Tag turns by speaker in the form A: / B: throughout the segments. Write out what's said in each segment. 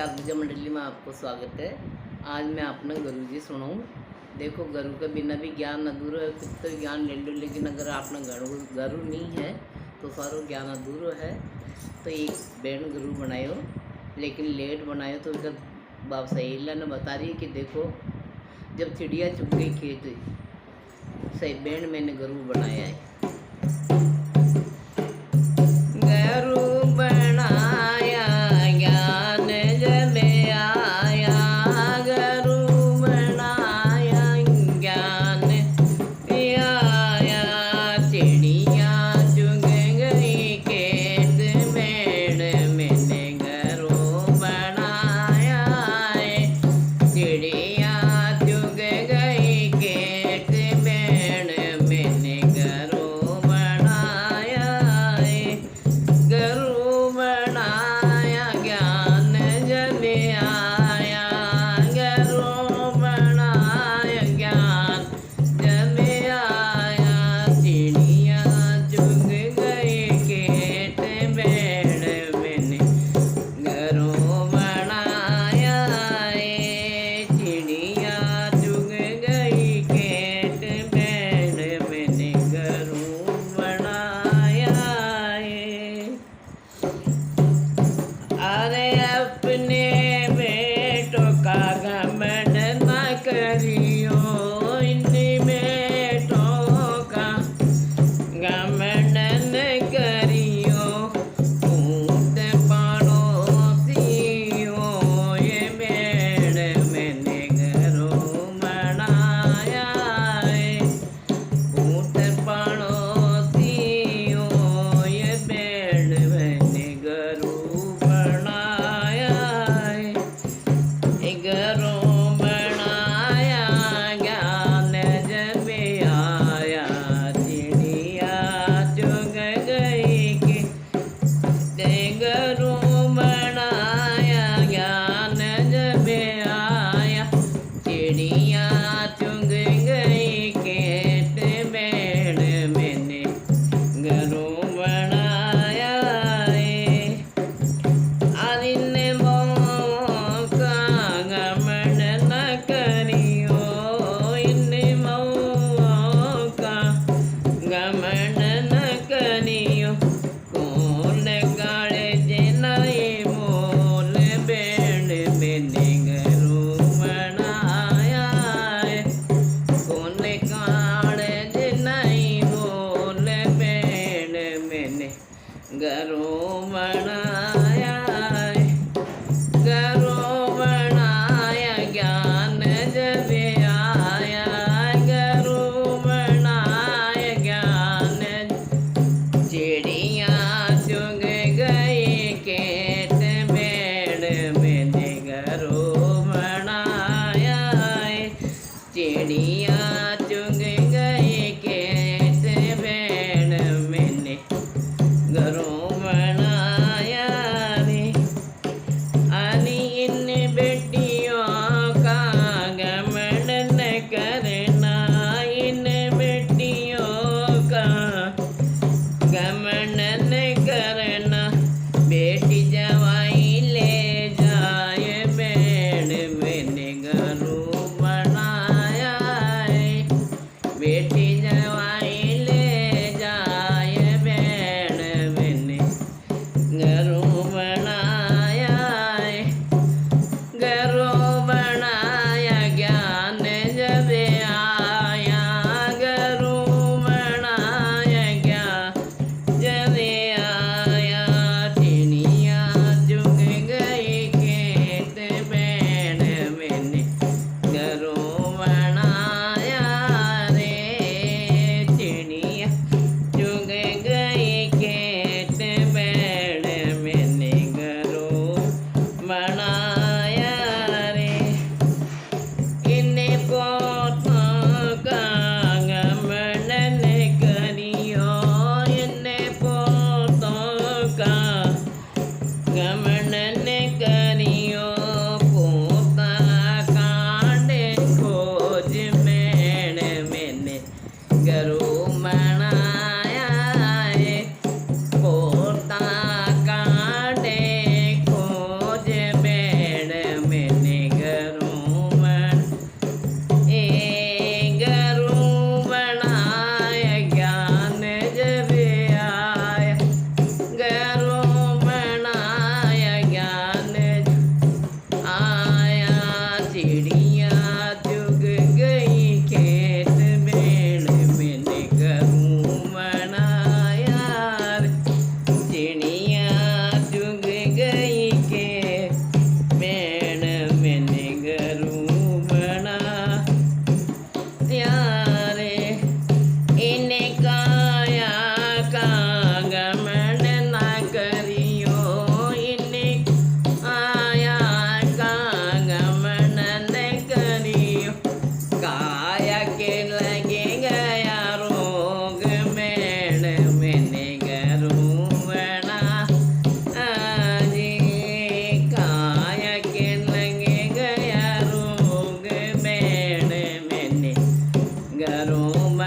A: नमस्कार पूजा मंडली में आपको स्वागत है। आज मैं अपना गुरु जी सुनाऊँ। देखो, गुरु के बिना भी ज्ञान अधूरा है। कितना ज्ञान ले लो, लेकिन अगर आपने गुरु नहीं है तो सारो ज्ञान अधूरो है। तो एक बहन गुरु बनायो, लेकिन लेट बनायो। तो जब बाप सहेला ने बता रही है कि देखो, जब चिड़िया चुग गई खेत, सही बहन मैंने गुरु बनाया है। गुरु बनाया ज्ञान जब आया, गुरु बनाया ज्ञान आया। चिड़िया चुग गई खेत में, मैंने गुरु बनाया है। चिड़िया चुग गई खेत में, मैंने गुरु बनाया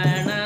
A: बहन